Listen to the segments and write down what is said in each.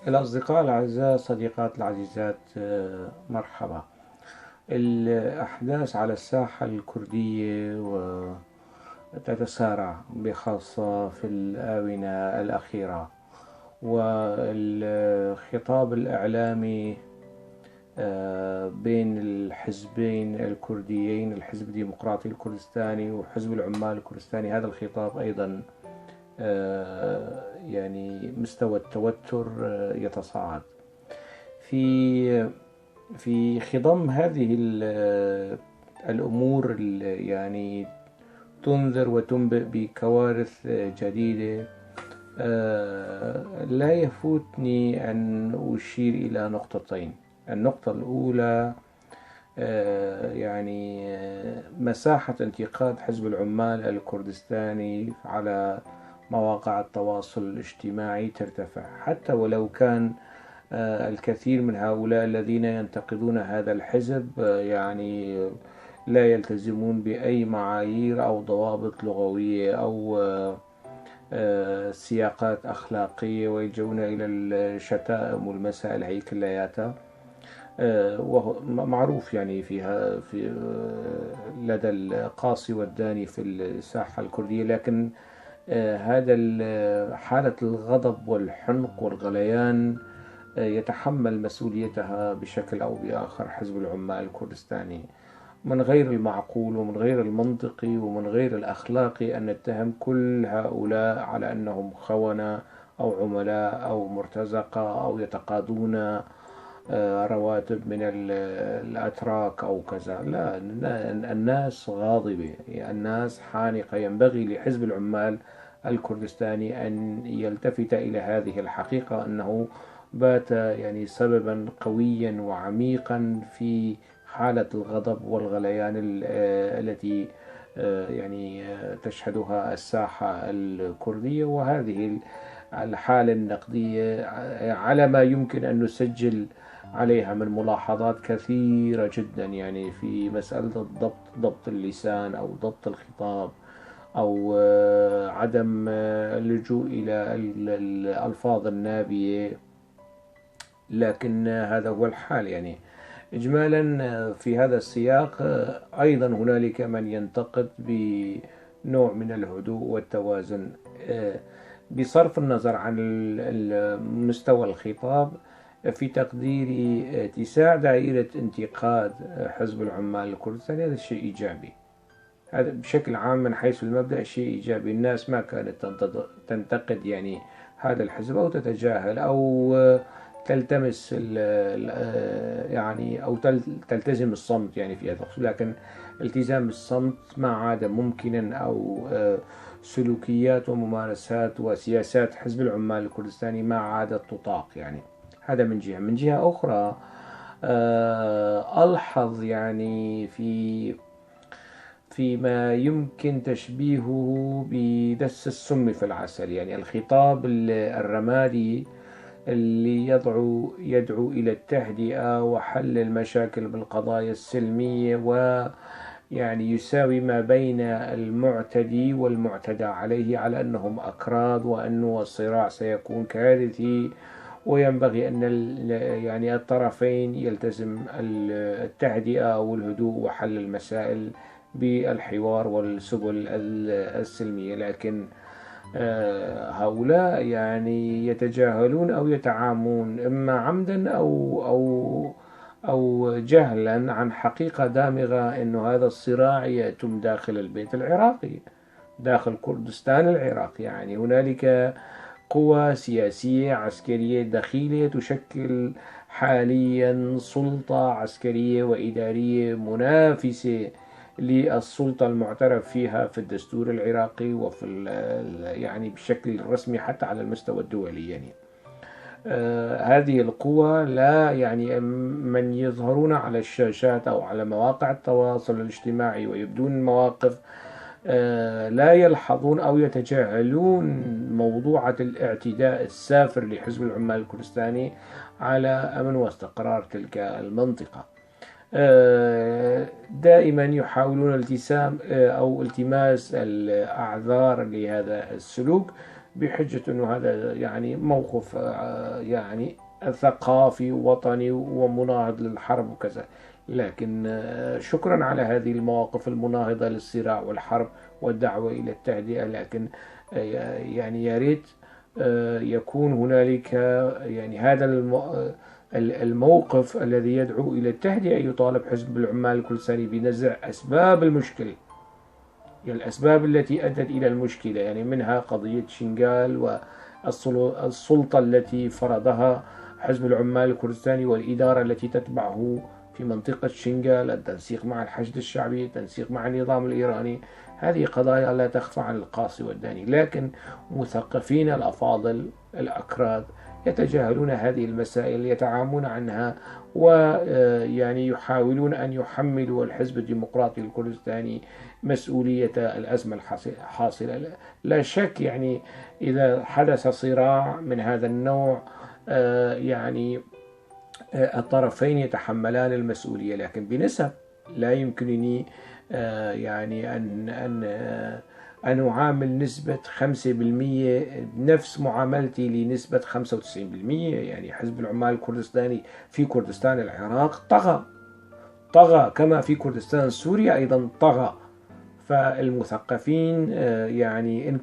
الأصدقاء الأعزاء، صديقات العزيزات، مرحبا. الأحداث على الساحة الكردية تتسارع بخاصة في الآونة الأخيرة، والخطاب الإعلامي بين الحزبين الكرديين، الحزب الديمقراطي الكردستاني وحزب العمال الكردستاني، هذا الخطاب أيضا يعني مستوى التوتر يتصاعد. في في خضم هذه الأمور يعني تنذر وتنبئ بكوارث جديدة. لا يفوتني أن أشير إلى نقطتين. النقطة الأولى يعني مساحة انتقاد حزب العمال الكردستاني على مواقع التواصل الاجتماعي ترتفع، حتى ولو كان الكثير من هؤلاء الذين ينتقدون هذا الحزب يعني لا يلتزمون بأي معايير أو ضوابط لغوية أو سياقات أخلاقية، ويلجؤون إلى الشتائم والمسائل هي كلياتها. وهو معروف يعني فيها في لدى القاصي والداني في الساحة الكردية. لكن هذا حالة الغضب والحنق والغليان يتحمل مسؤوليتها بشكل أو بآخر حزب العمال الكردستاني. من غير المعقول ومن غير المنطقي ومن غير الأخلاقي أن نتهم كل هؤلاء على أنهم خونة أو عملاء أو مرتزقة أو يتقاضون رواتب من الأتراك أو كذا. لا، الناس غاضبة، الناس حانقة. ينبغي لحزب العمال الكردستاني أن يلتفت إلى هذه الحقيقة، أنه بات يعني سببا قويا وعميقا في حالة الغضب والغليان التي يعني تشهدها الساحة الكردية. وهذه الحالة النقدية على ما يمكن أن نسجل عليها من ملاحظات كثيرة جدا، يعني في مسألة ضبط اللسان أو ضبط الخطاب، أو عدم اللجوء إلى الألفاظ النابية. لكن هذا هو الحال يعني. إجمالا في هذا السياق أيضا هنالك من ينتقد بنوع من الهدوء والتوازن، بصرف النظر عن مستوى الخطاب. في تقديري اتساع دائرة انتقاد حزب العمال الكردستاني هذا شيء إيجابي. هذا بشكل عام من حيث المبدأ شيء إيجابي. الناس ما كانت تنتقد يعني هذا الحزب أو تتجاهل أو تلتمس يعني أو تلتزم الصمت يعني في هذا الخصوص. لكن التزام الصمت ما عاد ممكنا، أو سلوكيات وممارسات وسياسات حزب العمال الكردستاني ما عادت تطاق يعني. هذا من جهة. من جهة أخرى ألحظ يعني فيما يمكن تشبيهه بدس السم في العسل، يعني الخطاب الرمادي اللي يدعو إلى التهدئة وحل المشاكل بالقضايا السلمية، ويعني يساوي ما بين المعتدي والمعتدى عليه على أنهم أكراد، وأن الصراع سيكون كارثي، وينبغي أن يعني الطرفين يلتزم التهدئة والهدوء وحل المسائل بالحوار والسبل السلمية. لكن هؤلاء يعني يتجاهلون أو يتعامون إما عمدا أو جهلا عن حقيقة دامغة، أن هذا الصراع يتم داخل البيت العراقي، داخل كردستان العراق. يعني هنالك قوى سياسية عسكرية دخيلة تشكل حاليا سلطة عسكرية وإدارية منافسة للسلطة المعترف فيها في الدستور العراقي وفي يعني بشكل رسمي حتى على المستوى الدولي يعني. هذه القوى لا يعني من يظهرون على الشاشات أو على مواقع التواصل الاجتماعي ويبدون مواقف لا يلحظون أو يتجاهلون موضوعة الاعتداء السافر لحزب العمال الكردستاني على أمن واستقرار تلك المنطقة. دائما يحاولون التماس الأعذار لهذا السلوك بحجة أنه هذا يعني موقف يعني ثقافي وطني ومناهض للحرب وكذا. لكن شكرا على هذه المواقف المناهضة للصراع والحرب والدعوة إلى التهدئة، لكن يعني يا ريت يكون هنالك يعني هذا الموقف الذي يدعو إلى التهدئة. يطالب حزب العمال الكردستاني بنزع أسباب المشكلة، يعني الأسباب التي أدت إلى المشكلة، يعني منها قضية شنغال والسلطة التي فرضها حزب العمال الكردستاني والإدارة التي تتبعه في منطقة شنغال، التنسيق مع الحشد الشعبي، التنسيق مع النظام الإيراني. هذه قضايا لا تخفى عن القاصي والداني، لكن مثقفين الأفاضل الأكراد يتجاهلون هذه المسائل، يتعامون عنها، ويعني يحاولون أن يحملوا الحزب الديمقراطي الكردستاني مسؤولية الأزمة الحاصلة. لا شك يعني إذا حدث صراع من هذا النوع يعني الطرفين يتحملان المسؤولية، لكن بنسب. لا يمكنني يعني أن أعامل نسبة 5% نفس معاملتي لنسبة 95%. يعني حزب العمال الكردستاني في كردستان العراق طغى كما في كردستان سوريا أيضا طغى. فالمثقفين يعني إن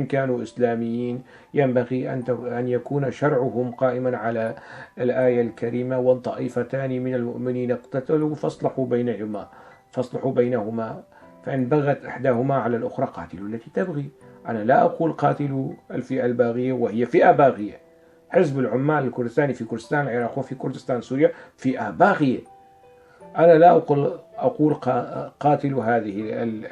كانوا إسلاميين ينبغي أن يكون شرعهم قائما على الآية الكريمة: والطائفتان من المؤمنين اقتتلوا فاصلحوا بينهما فإن بغت إحداهما على الأخرى قاتلوا التي تبغي. أنا لا أقول قاتلوا الفئة الباغية وهي فئة باغية. حزب العمال الكردستاني في كردستان العراق وفي كردستان سوريا فئة باغية. أنا لا أقول قاتلوا هذه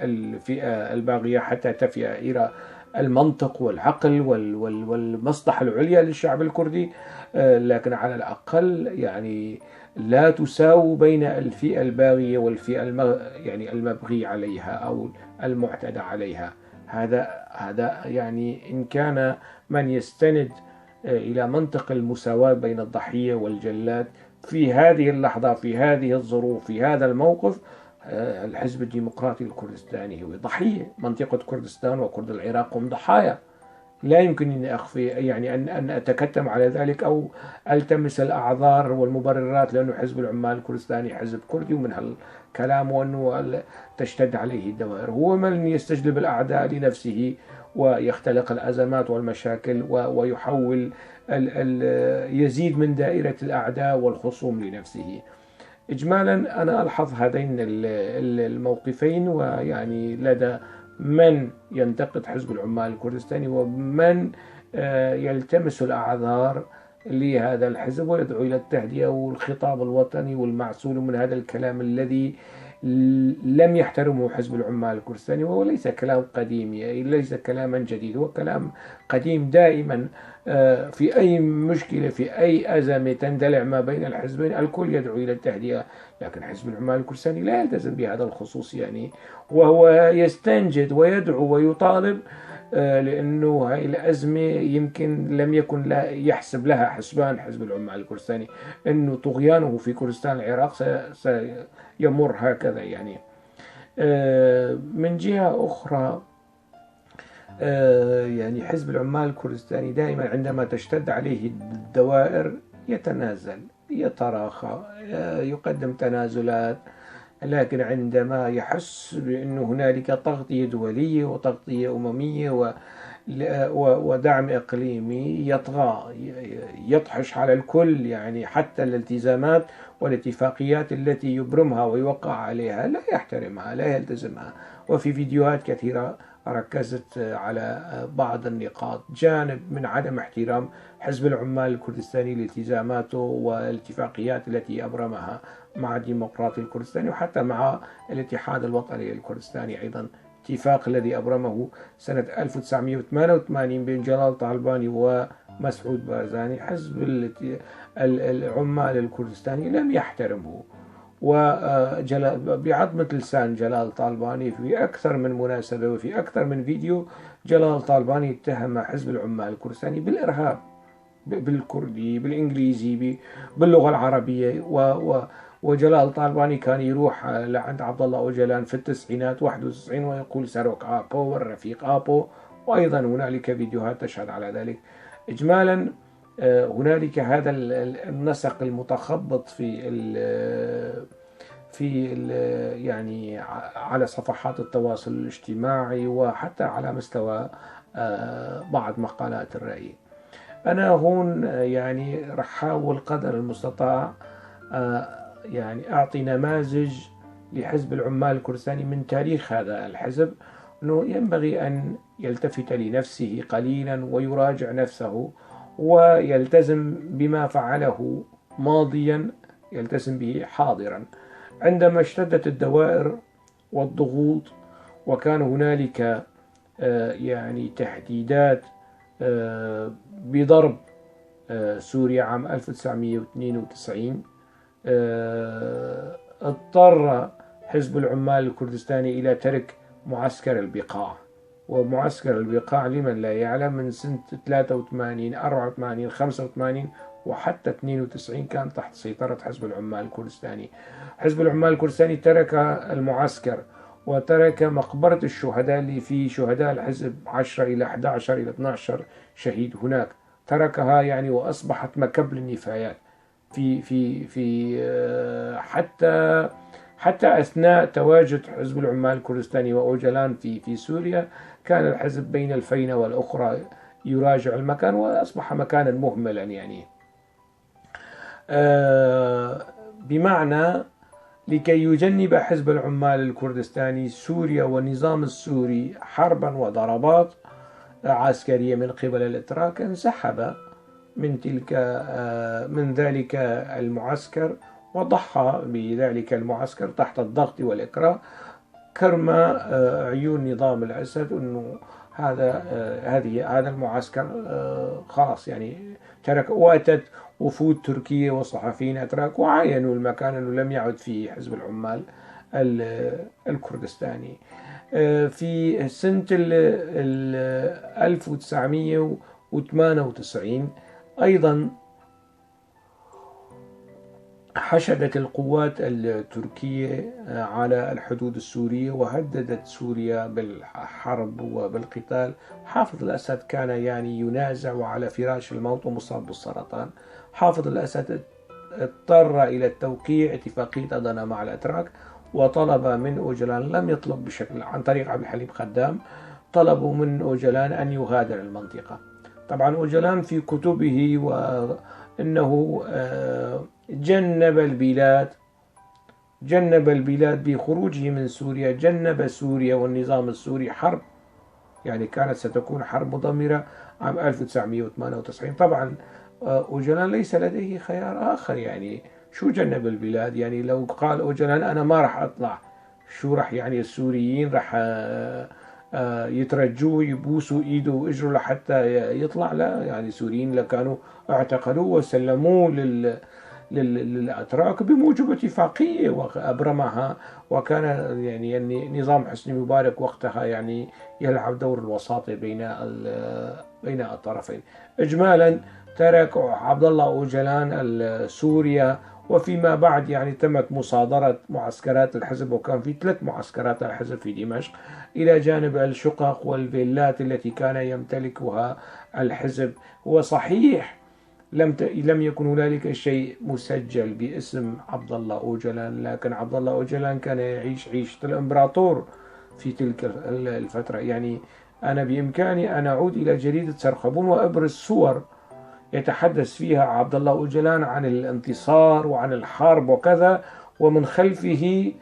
الفئة الباغية حتى تفي إلى المنطق والعقل والمصلحة العليا للشعب الكردي، لكن على الأقل يعني لا تساووا بين الفئة الباغية والفئة يعني المبغي عليها أو المعتدى عليها. هذا يعني إن كان من يستند إلى منطق المساواة بين الضحية والجلاد في هذه اللحظة، في هذه الظروف، في هذا الموقف، الحزب الديمقراطي الكردستاني هو ضحية. منطقة كردستان وكرد العراق هم ضحايا. لا يمكنني أخفي يعني أن أتكتم على ذلك أو ألتمس الأعذار والمبررات، لأنه حزب العمال الكردستاني حزب كردي، ومن هالكلام وأنه تشتد عليه الدوائر. هو من يستجلب الأعداء لنفسه ويختلق الأزمات والمشاكل ويحول يزيد من دائرة الأعداء والخصوم لنفسه. إجمالا أنا ألحظ هذين الموقفين، ويعني لدى من ينتقد حزب العمال الكردستاني ومن يلتمس الأعذار لهذا الحزب ويدعو إلى التهدئة والخطاب الوطني والمعسول من هذا الكلام الذي لم يحترمه حزب العمال الكردستاني، وهو ليس كلام قديم، يعني ليس كلاما جديد، هو كلام قديم. دائما في أي مشكلة، في أي أزمة تندلع ما بين الحزبين، الكل يدعو إلى التهدئة، لكن حزب العمال الكردستاني لا يلتزم بهذا الخصوص يعني، وهو يستنجد ويدعو ويطالب لأنه هاي الأزمة يمكن لم يكن لا يحسب لها حسبان حزب العمال الكردستاني أنه طغيانه في كردستان العراق سيمر هكذا يعني. من جهة أخرى يعني حزب العمال الكردستاني دائما عندما تشتد عليه الدوائر يتنازل، يتراخى، يقدم تنازلات، لكن عندما يحس بأن هنالك تغطية دولية وتغطية أممية ودعم إقليمي يطغى، يطحش على الكل، يعني حتى الالتزامات والاتفاقيات التي يبرمها ويوقع عليها لا يحترمها، لا يلتزمها. وفي فيديوهات كثيرة ركزت على بعض النقاط، جانب من عدم احترام حزب العمال الكردستاني لالتزاماته والاتفاقيات التي أبرمها مع الديمقراطي الكردستاني وحتى مع الاتحاد الوطني الكردستاني أيضا، اتفاق الذي أبرمه سنة 1988 بين جلال طالباني ومسعود بارزاني. حزب العمال الكردستاني لم يحترمه، وبعظمة لسان جلال طالباني في أكثر من مناسبة وفي أكثر من فيديو جلال طالباني اتهم حزب العمال الكردستاني بالإرهاب، بالكردي، بالإنجليزي، باللغة العربية. وجلال طالباني كان يروح لعند عبد الله أوجلان في التسعينات 91 ويقول ساروك آبو والرفيق آبو وأيضا هنالك فيديوهات تشهد على ذلك. إجمالا هنالك هذا النسق المتخبط يعني على صفحات التواصل الاجتماعي، وحتى على مستوى بعض مقالات الرأي. أنا هون يعني رح أحاول قدر المستطاع يعني أعطي نماذج لحزب العمال الكردستاني من تاريخ هذا الحزب، أنه ينبغي أن يلتفت لنفسه قليلا ويراجع نفسه ويلتزم بما فعله ماضيا، يلتزم به حاضرا. عندما اشتدت الدوائر والضغوط وكان هنالك يعني تهديدات بضرب سوريا عام 1992، اضطر حزب العمال الكردستاني إلى ترك معسكر البقاع. ومعسكر البقاع لمن لا يعلم من سنة 83 84 85 وحتى 92 كان تحت سيطرة حزب العمال الكردستاني. حزب العمال الكردستاني ترك المعسكر وترك مقبرة الشهداء اللي فيه شهداء الحزب 10 إلى 11 إلى 12 شهيد هناك، تركها يعني، وأصبحت مكب للنفايات في حتى أثناء تواجد حزب العمال الكردستاني وأوجلان في سوريا، كان الحزب بين الفينة والأخرى يراجع المكان، وأصبح مكانا مهملا يعني. بمعنى لكي يجنب حزب العمال الكردستاني سوريا والنظام السوري حربا وضربات عسكرية من قبل الأتراك، انسحب من ذلك المعسكر، وضحى بذلك المعسكر تحت الضغط والإكراه كرم عيون نظام الأسد أنه هذا المعسكر خلاص يعني ترك. وأتت وفود تركية وصحفيين أتراك وعاينوا المكان أنه لم يعد فيه حزب العمال الكردستاني. في سنة 1998 أيضا حشدت القوات التركية على الحدود السورية وهددت سوريا بالحرب وبالقتال. حافظ الأسد كان يعني ينازع وعلى فراش الموت ومصاب بالسرطان. حافظ الأسد اضطر إلى التوقيع اتفاقية أدنا مع الأتراك، وطلب من أوجلان، لم يطلب بشكل عن طريق عبد الحليم خدام، طلبوا من أوجلان أن يغادر المنطقة. طبعا أوجلان في كتبه وأنه جنب البلاد بخروجه من سوريا، جنب سوريا والنظام السوري حرب، يعني كانت ستكون حرب مدمرة عام 1998. طبعا أوجلان ليس لديه خيار آخر، يعني شو جنب البلاد؟ يعني لو قال أوجلان أنا ما راح أطلع، شو راح يعني السوريين راح يترجوه يبوسوا إيده وإجره لحتى يطلع؟ لا، يعني السوريين كانوا اعتقلوه وسلموه للأتراك بموجب اتفاقية وأبرمها، وكان يعني نظام حسني مبارك وقتها يعني يلعب دور الوساطة بين الطرفين. إجمالا ترك عبد الله أوجلان سوريا، وفيما بعد يعني تمت مصادرة معسكرات الحزب، وكان في 3 معسكرات الحزب في دمشق، إلى جانب الشقق والفيلات التي كان يمتلكها الحزب. وصحيح لم يكن هنالك شيء مسجل باسم عبد الله أوجلان، لكن عبد الله أوجلان كان يعيش عيشة الإمبراطور في تلك الفترة. يعني أنا بإمكاني أن أعود إلى جريدة سرخبون وأبرز صور يتحدث فيها عبد الله أوجلان عن الانتصار وعن الحرب وكذا، ومن خلفه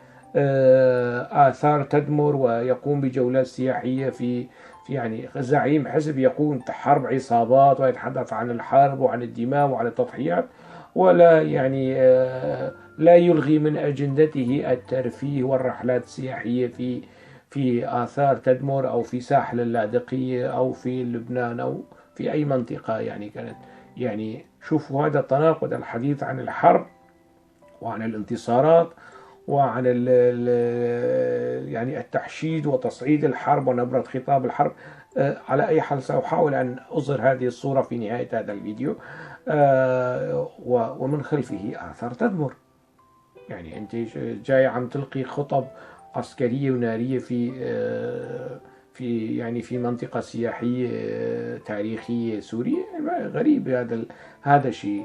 آثار تدمر، ويقوم بجولات سياحية في يعني زعيم حزب يقوم حرب عصابات ويتحدث عن الحرب وعن الدماء وعن التضحيات، ولا يعني لا يلغي من أجندته الترفيه والرحلات السياحية في آثار تدمر أو في ساحل اللاذقية أو في لبنان أو في أي منطقة يعني كانت. يعني شوفوا هذا التناقض، الحديث عن الحرب وعن الانتصارات وعن يعني التحشيد وتصعيد الحرب ونبرة خطاب الحرب. على أي حال سأحاول أن أظهر هذه الصورة في نهاية هذا الفيديو. ومن خلفه آثار تدمر. يعني أنت جاي عم تلقي خطب عسكرية ونارية في في منطقة سياحية تاريخية سورية. غريب هذا الشيء.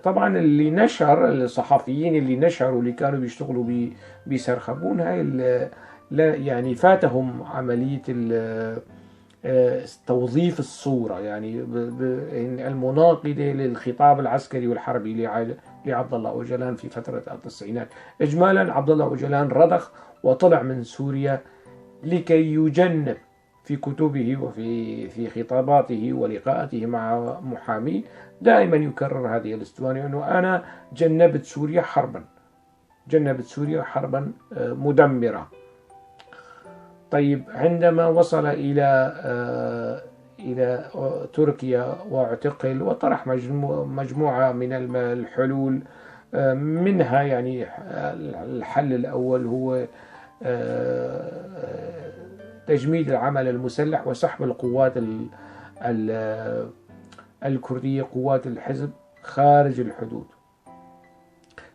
طبعا اللي نشر الصحفيين اللي نشروا اللي كانوا بيشتغلوا بسرخبون، هاي لا يعني فاتهم عملية توظيف الصورة، يعني المناقضة للخطاب العسكري والحربي لعبد الله أوجلان في فترة التسعينات. إجمالا عبد الله أوجلان رضخ وطلع من سوريا لكي يجنب في كتبه وفي خطاباته ولقاءاته مع محامي دائما يكرر هذه الاسطوانة، أنه أنا جنبت سوريا حربا مدمرة. طيب عندما وصل إلى تركيا واعتقل وطرح مجموعة من الحلول، منها يعني الحل الأول هو تجميد العمل المسلح وسحب القوات الكردية، قوات الحزب خارج الحدود.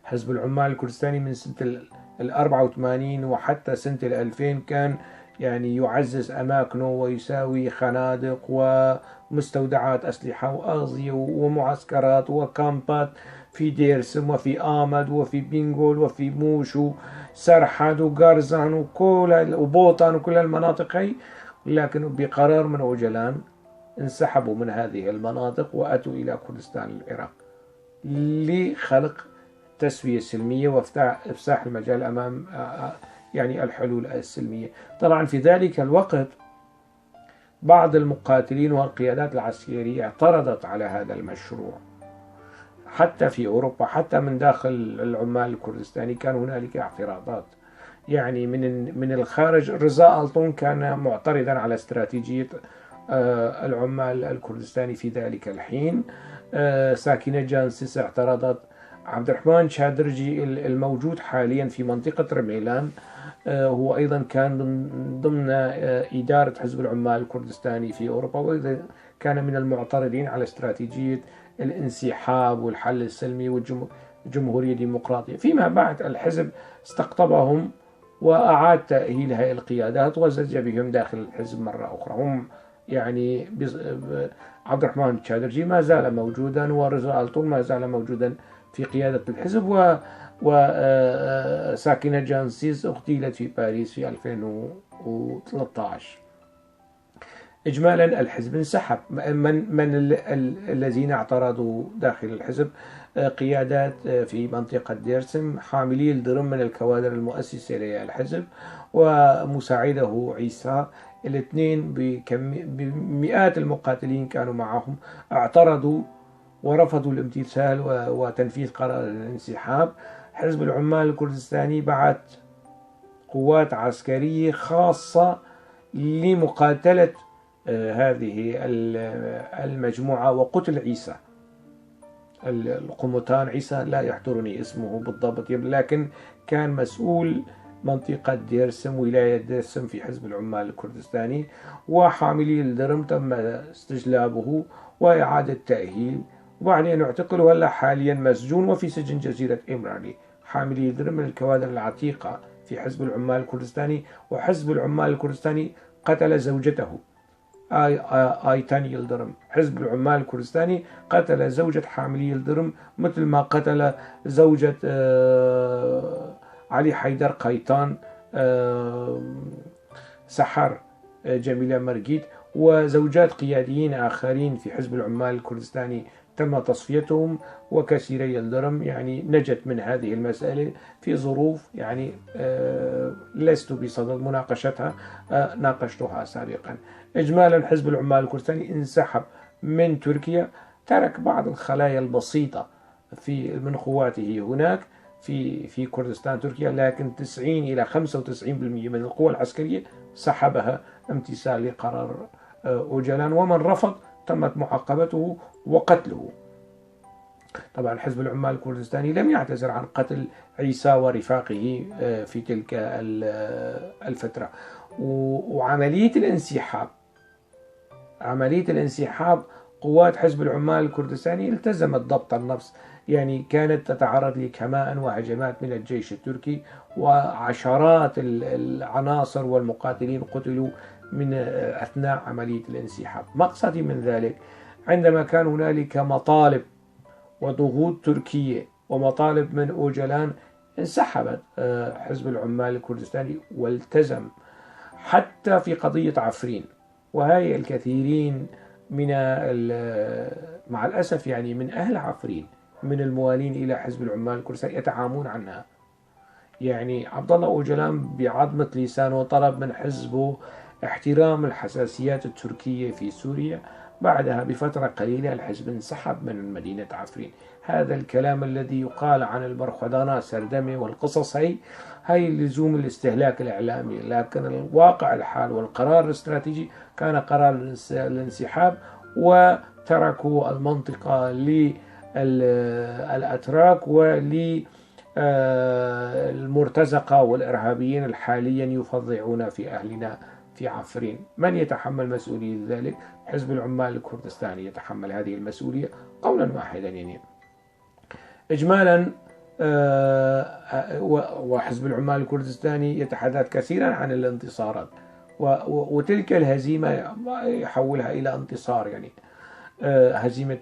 حزب العمال الكردستاني من سنة 84 وحتى سنة 2000 كان يعني يعزز أماكنه ويساوي خنادق ومستودعات أسلحة وأغذية ومعسكرات وكامبات في ديرسم وفي آمد وفي بنغول وفي موش وسرحد وقارزان وبوطان وكل المناطق هي. لكن بقرار من أوجلان انسحبوا من هذه المناطق وأتوا إلى كردستان العراق لخلق تسوية سلمية وإفساح المجال أمام يعني الحلول السلمية. طبعا في ذلك الوقت بعض المقاتلين والقيادات العسكرية اعترضت على هذا المشروع، حتى في أوروبا، حتى من داخل العمال الكردستاني كان هنالك اعتراضات. يعني من الخارج رضا ألطون كان معترضا على استراتيجية العمال الكردستاني في ذلك الحين. ساكنة جانسيس اعترضت. عبد الرحمن شادرجي الموجود حاليا في منطقة رميلان هو أيضا كان ضمن إدارة حزب العمال الكردستاني في أوروبا، وأيضا كان من المعترضين على استراتيجية الانسحاب والحل السلمي والجمهورية الديمقراطية. فيما بعد الحزب استقطبهم وأعاد تأهيل هذه القيادات وزج بهم داخل الحزب مرة أخرى. هم يعني عبد الرحمن الشادرجي ما زال موجودا ورضا ألطون ما زال موجودا في قيادة الحزب، وساكنة جانسيس اغتيلت في باريس في 2013. إجمالا الحزب انسحب. من الذين اعترضوا داخل الحزب؟ قيادات في منطقة ديرسم، حاملي الدرم من الكوادر المؤسسة للحزب، ومساعده عيسى. الاثنين بمئات المقاتلين كانوا معهم، اعترضوا ورفضوا الامتثال وتنفيذ قرار الانسحاب. حزب العمال الكردستاني بعث قوات عسكرية خاصة لمقاتلة هذه المجموعة وقتل عيسى القمطان. عيسى لا يحضرني اسمه بالضبط، لكن كان مسؤول منطقة ديرسم، ولاية ديرسم في حزب العمال الكردستاني. وحاملي الدرم تم استجلابه وإعادة تأهيل، وبعدين اعتقلوا. هلا حاليا مسجون وفي سجن جزيرة إمراني. حاملي الدرم من الكوادر العتيقة في حزب العمال الكردستاني. وحزب العمال الكردستاني قتل زوجته آيتان يلدرم. حزب العمال الكردستاني قتل زوجة حاملي يلدرم مثل ما قتل زوجة علي حيدر قيطان سحر جميلة مرقيد، وزوجات قياديين آخرين في حزب العمال الكردستاني تم تصفيتهم، وكثيري يلدرم يعني نجت من هذه المسألة في ظروف يعني لست بصدد مناقشتها، ناقشتها سابقا. إجمالا حزب العمال الكردستاني انسحب من تركيا، ترك بعض الخلايا البسيطة من قواته هناك في كردستان تركيا، لكن 90 إلى 95% من القوى العسكرية سحبها امتثال لقرار أوجلان، ومن رفض تمت معاقبته وقتله. طبعا حزب العمال الكردستاني لم يعتذر عن قتل عيسى ورفاقه في تلك الفترة. وعملية الانسحاب قوات حزب العمال الكردستاني التزمت ضبط النفس، يعني كانت تتعرض لكمائن وهجمات من الجيش التركي، وعشرات العناصر والمقاتلين قتلوا من أثناء عملية الانسحاب. مقصدي من ذلك عندما كان هنالك مطالب وضغوط تركية ومطالب من أوجلان، انسحبت حزب العمال الكردستاني والتزم حتى في قضية عفرين. وهي الكثيرين من مع الأسف يعني من أهل عفرين من الموالين إلى حزب العمال الكردستاني يتعامون عنها. يعني عبد الله أوجلان بعظمة لسانه طلب من حزبه احترام الحساسيات التركية في سوريا. بعدها بفترة قليلة الحزب انسحب من مدينة عفرين. هذا الكلام الذي يقال عن البرخدانة سردمي والقصص هي لزوم الاستهلاك الإعلامي، لكن الواقع الحال والقرار الاستراتيجي كان قرار الانسحاب، وتركوا المنطقة للأتراك وللمرتزقة والإرهابيين الحاليا يفظعون في أهلنا في عفرين. من يتحمل مسؤولية ذلك؟ حزب العمال الكردستاني يتحمل هذه المسؤولية قولا واحدا. يعني إجمالا وحزب العمال الكردستاني يتحدث كثيرا عن الانتصارات، وتلك الهزيمة يحولها إلى انتصار، يعني هزيمة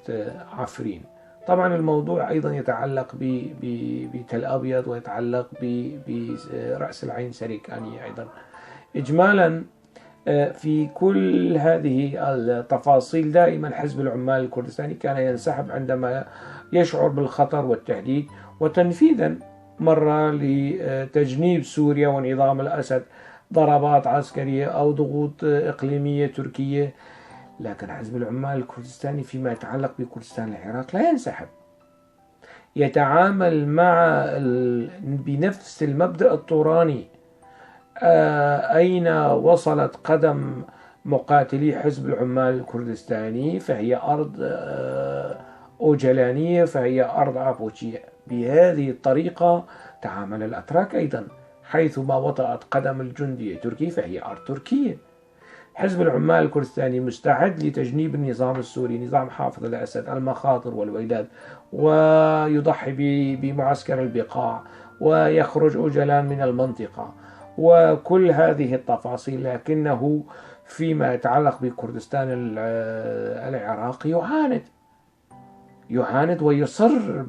عفرين. طبعا الموضوع أيضا يتعلق بتل أبيض ويتعلق برأس العين سريكاني أيضا. إجمالا في كل هذه التفاصيل دائما حزب العمال الكردستاني كان ينسحب عندما يشعر بالخطر والتهديد، وتنفيذا مرة لتجنيب سوريا ونظام الأسد ضربات عسكرية أو ضغوط إقليمية تركية. لكن حزب العمال الكردستاني فيما يتعلق بكردستان العراق لا ينسحب، يتعامل مع بنفس المبدأ الطوراني. أين وصلت قدم مقاتلي حزب العمال الكردستاني فهي أرض أوجلانية، فهي أرض عبوشية. بهذه الطريقة تعامل الأتراك أيضا، حيثما وطأت قدم الجندي التركي فهي أرض تركية. حزب العمال الكردستاني مستعد لتجنيب النظام السوري، نظام حافظ الأسد، المخاطر والويلات، ويضحي بمعسكر البقاع، ويخرج أوجلان من المنطقة، وكل هذه التفاصيل. لكنه فيما يتعلق بكردستان العراقي يعاند ويصر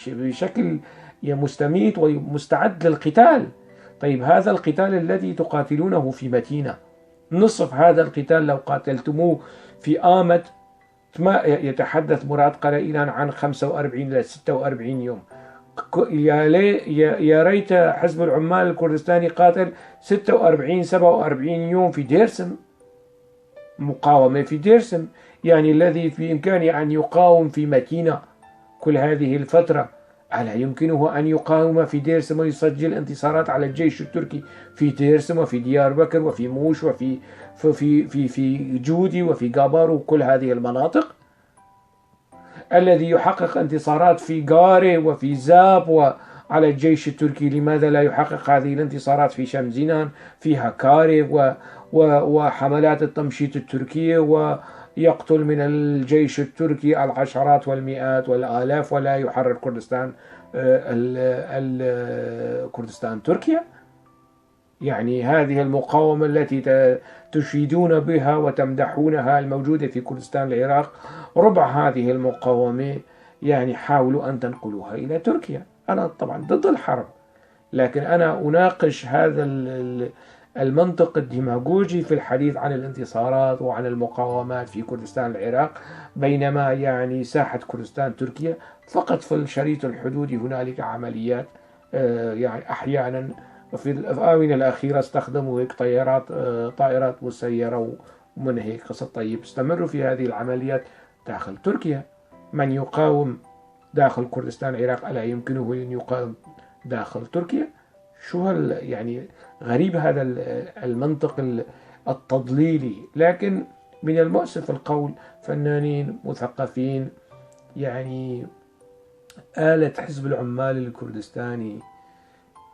بشكل مستميت ومستعد للقتال. طيب هذا القتال الذي تقاتلونه في متينة، نصف هذا القتال لو قاتلتموه في آمد يتحدث مراد قلائلا عن 45 إلى 46 يوم. يا ريت حزب العمال الكردستاني قاتل 46 47 يوم في ديرسم، مقاومة في ديرسم، يعني الذي في إمكانه أن يقاوم في متينة كل هذه الفترة، ألا يمكنه أن يقاوم في ديرسم ويسجل انتصارات على الجيش التركي في ديرسم وفي ديار بكر وفي موش وفي في جودي وفي قابار وكل هذه المناطق؟ الذي يحقق انتصارات في قاري وفي زاب وعلى الجيش التركي، لماذا لا يحقق هذه الانتصارات في شمزينان، في هكاري وحملات التمشيط التركية، ويقتل من الجيش التركي العشرات والمئات والآلاف ولا يحرر كردستان تركيا؟ يعني هذه المقاومة التي تشيدون بها وتمدحونها الموجودة في كردستان العراق، ربع هذه المقاومة يعني حاولوا أن تنقلوها إلى تركيا. أنا طبعا ضد الحرب، لكن أنا أناقش هذا المنطق الديماغوجي في الحديث عن الانتصارات وعن المقاومات في كردستان العراق، بينما يعني ساحة كردستان تركيا فقط في الشريط الحدودي هنالك عمليات. يعني أحيانا في الآونة الأخيرة استخدموا هيك طائرات مسيرة ومن هيك قصة. طيب استمروا في هذه العمليات داخل تركيا. من يقاوم داخل كردستان العراق ألا يمكنه أن يقاوم داخل تركيا؟ شو يعني غريب هذا المنطق التضليلي. لكن من المؤسف القول فنانين مثقفين، يعني آلة حزب العمال الكردستاني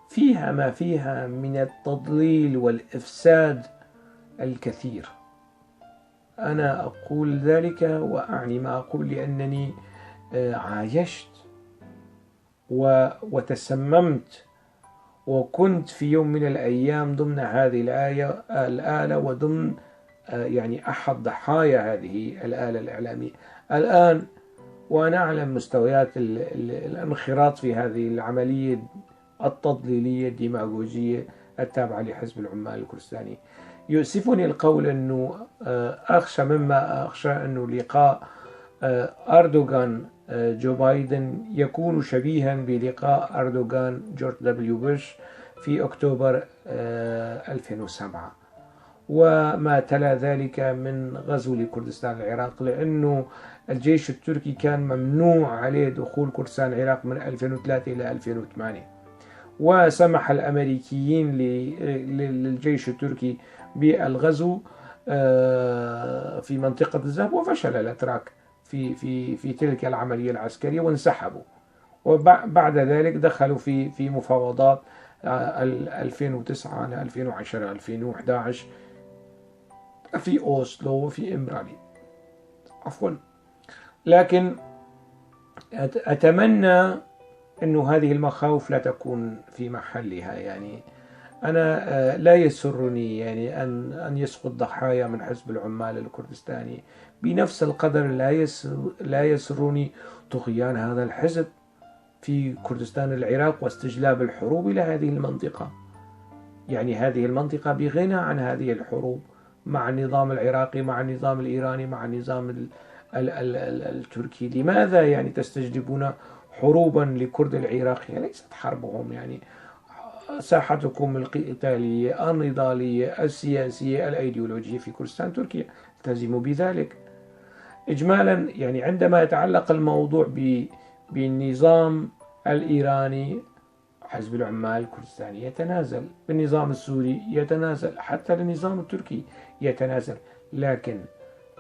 فيها ما فيها من التضليل والإفساد الكثير. أنا أقول ذلك وأعني ما أقول لأنني عايشت وتسممت، وكنت في يوم من الأيام ضمن هذه الآلة وضمن يعني أحد ضحايا هذه الآلة الإعلامية. الآن وأنا أعلم مستويات الانخراط في هذه العملية التضليلية الديماغوجية التابعة لحزب العمال الكردستاني، يؤسفني القول أنه أخشى مما أخشى أنه لقاء أردوغان جو بايدن يكون شبيها بلقاء أردوغان جورج دبليو بوش في أكتوبر 2007 وما تلا ذلك من غزو لكردستان العراق، لأنه الجيش التركي كان ممنوع عليه دخول كردستان العراق من 2003 إلى 2008، وسمح الأمريكيين للجيش التركي بالغزو في منطقة الذهب، وفشل الأتراك في تلك العملية العسكرية وانسحبوا. وبعد ذلك دخلوا في مفاوضات 2009 2010 2011 في أوسلو وفي إمرالي عفوا. لكن أتمنى أنه هذه المخاوف لا تكون في محلها. يعني أنا لا يسرني يعني أن يسقط ضحايا من حزب العمال الكردستاني، بنفس القدر لا يسرني طغيان هذا الحزب في كردستان العراق واستجلاب الحروب إلى هذه المنطقة. يعني هذه المنطقة بغنى عن هذه الحروب مع النظام العراقي، مع النظام الإيراني، مع النظام التركي. لماذا يعني تستجلبون حروبا لكرد العراق؟ هي ليست حربهم، يعني ساحتكم القتالية النضالية السياسية الأيديولوجية في كردستان تركيا، التزموا بذلك. إجمالا يعني عندما يتعلق الموضوع بالنظام الإيراني، حزب العمال الكردستاني يتنازل، بالنظام السوري يتنازل، حتى النظام التركي يتنازل، لكن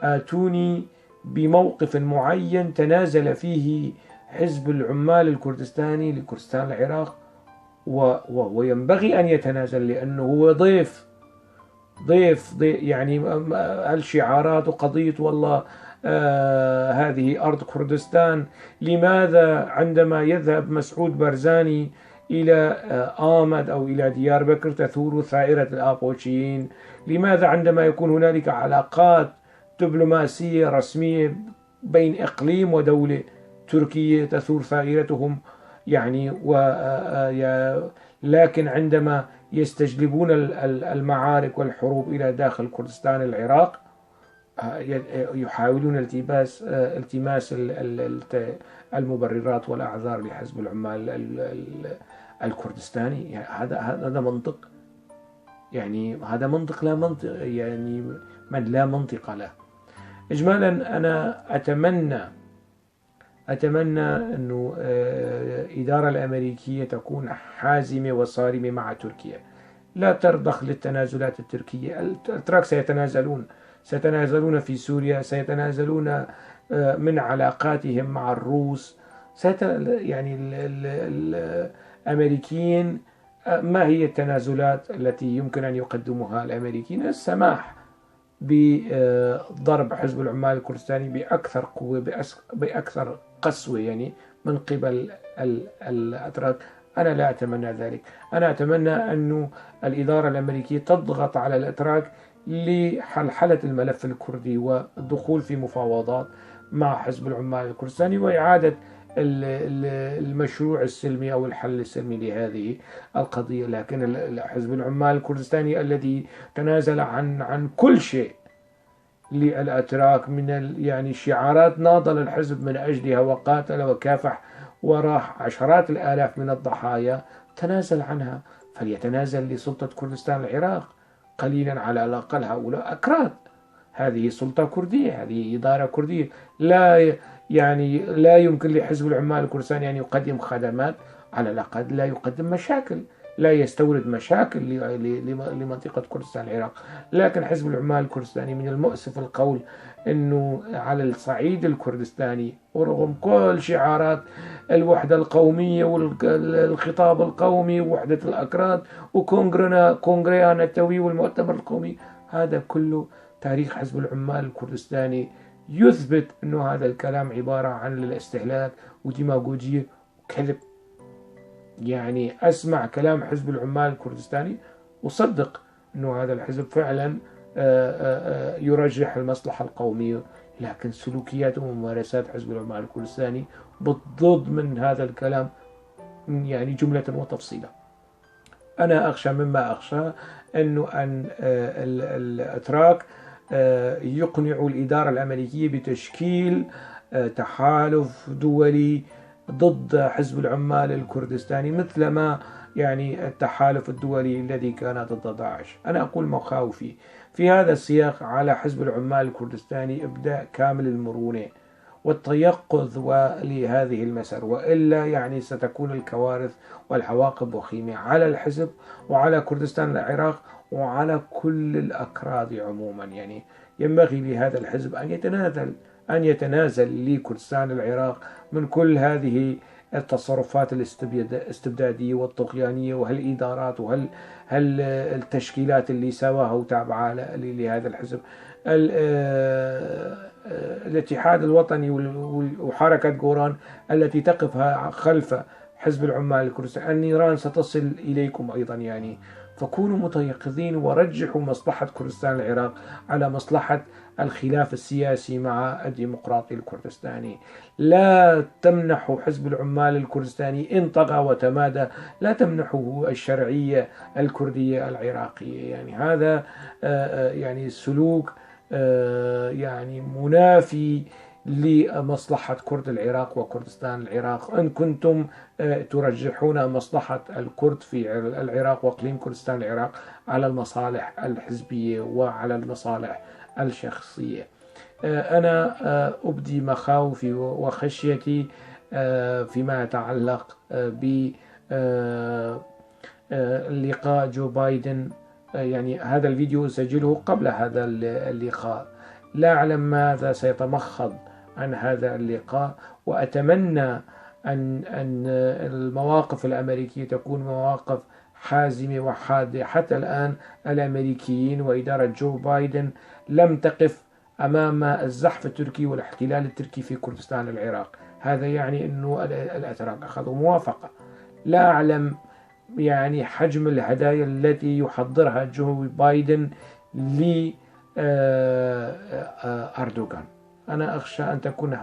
آتوني بموقف معين تنازل فيه حزب العمال الكردستاني لكردستان العراق، وينبغي أن يتنازل لأنه هو ضيف يعني الشعارات وقضية والله هذه أرض كردستان. لماذا عندما يذهب مسعود برزاني إلى آمد أو إلى ديار بكر تثور ثائرة الآبوشيين؟ لماذا عندما يكون هنالك علاقات دبلوماسية رسمية بين إقليم ودولة تركية تثور ثائرتهم؟ يعني لكن عندما يستجلبون المعارك والحروب إلى داخل كردستان العراق يحاولون التماس المبررات والأعذار لحزب العمال الكردستاني. هذا منطق، يعني هذا منطق لا منطق، يعني من لا منطق له. إجمالا أنا أتمنى أنه الإدارة الأمريكية تكون حازمة وصارمة مع تركيا، لا ترضخ للتنازلات التركية. الأتراك سيتنازلون في سوريا، سيتنازلون من علاقاتهم مع الروس، يعني الأمريكيين ما هي التنازلات التي يمكن أن يقدمها الأمريكيين؟ السماح بضرب حزب العمال الكردستاني بأكثر قوة بأكثر قسوة يعني من قبل الأتراك. أنا لا أتمنى ذلك. أنا أتمنى أن الإدارة الأمريكية تضغط على الأتراك لحلحلة الملف الكردي والدخول في مفاوضات مع حزب العمال الكردستاني وإعادة المشروع السلمي أو الحل السلمي لهذه القضية. لكن حزب العمال الكردستاني الذي تنازل عن كل شيء للأتراك من يعني شعارات ناضل الحزب من أجلها وقاتل وكافح وراح عشرات الآلاف من الضحايا، تنازل عنها، فليتنازل لسلطة كردستان العراق قليلا على الأقل. هؤلاء أكراد، هذه سلطة كردية، هذه إدارة كردية، لا يمكن لحزب العمال الكردستاني أن يقدم خدمات، على الأقل لا يقدم مشاكل، لا يستورد مشاكل لمنطقة كردستان العراق. لكن حزب العمال الكردستاني من المؤسف القول أنه على الصعيد الكردستاني ورغم كل شعارات الوحدة القومية والخطاب القومي ووحدة الأكراد وكونغريان التوي والمؤتمر القومي، هذا كله تاريخ حزب العمال الكردستاني يثبت أنه هذا الكلام عبارة عن الاستهلاك وديماغوجية وكذب. يعني أسمع كلام حزب العمال الكردستاني وصدق أنه هذا الحزب فعلا يرجح المصلحة القومية، لكن سلوكيات وممارسات حزب العمال الكردستاني بالضد من هذا الكلام، يعني جملة وتفصيلا. أنا أخشى مما أخشى أنه الأتراك يقنعوا الإدارة الأمريكية بتشكيل تحالف دولي ضد حزب العمال الكردستاني، مثلما يعني التحالف الدولي الذي كان ضد داعش. أنا أقول مخاوفي في هذا السياق على حزب العمال الكردستاني إبداء كامل المرونة والتيقظ لهذه المسار، وإلا يعني ستكون الكوارث والعواقب وخيمة على الحزب وعلى كردستان العراق وعلى كل الأكراد عموما. يعني ينبغي لهذا الحزب أن يتنازل لكردستان العراق من كل هذه التصرفات الاستبدادية والطغيانية، وهالإدارات وهل التشكيلات اللي سواها وتابعة لهذا الحزب. الاتحاد الوطني وحركة جوران التي تقف خلف حزب العمال الكردستاني، النيران ستصل إليكم أيضا. يعني فكونوا متيقظين ورجحوا مصلحة كردستان العراق على مصلحة الخلاف السياسي مع الديمقراطي الكردستاني. لا تمنحوا حزب العمال الكردستاني إن طغى وتمادى، لا تمنحوا الشرعية الكردية العراقية. يعني هذا يعني سلوك يعني منافي لمصلحة كرد العراق وكردستان العراق. إن كنتم ترجحون مصلحة الكرد في العراق وإقليم كردستان العراق على المصالح الحزبية وعلى المصالح الشخصية. أنا أبدي مخاوفي وخشيتي فيما يتعلق بلقاء جو بايدن. يعني هذا الفيديو أسجله قبل هذا اللقاء، لا أعلم ماذا سيتمخض عن هذا اللقاء، وأتمنى أن المواقف الأمريكية تكون مواقف حازمة وحادة. حتى الآن الأمريكيين وإدارة جو بايدن لم تقف أمام الزحف التركي والاحتلال التركي في كردستان العراق. هذا يعني أنه الأتراك أخذوا موافقة. لا أعلم يعني حجم الهدايا التي يحضرها جو بايدن لأردوغان. أنا أخشى أن تكون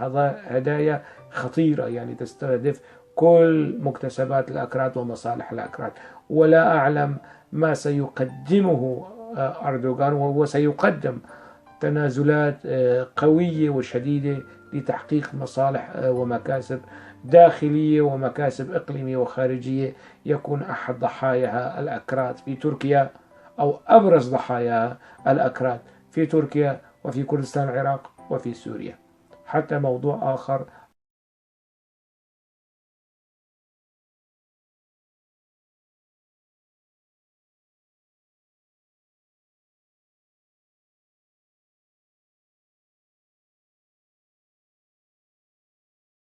هدايا خطيرة، يعني تستهدف كل مكتسبات الأكراد ومصالح الأكراد، ولا أعلم ما سيقدمه أردوغان، وهو سيقدم تنازلات قوية وشديدة لتحقيق مصالح ومكاسب داخلية ومكاسب إقليمية وخارجية. يكون أحد ضحاياها الأكراد في تركيا، أو أبرز ضحاياها الأكراد في تركيا وفي كردستان العراق وفي سوريا. حتى موضوع آخر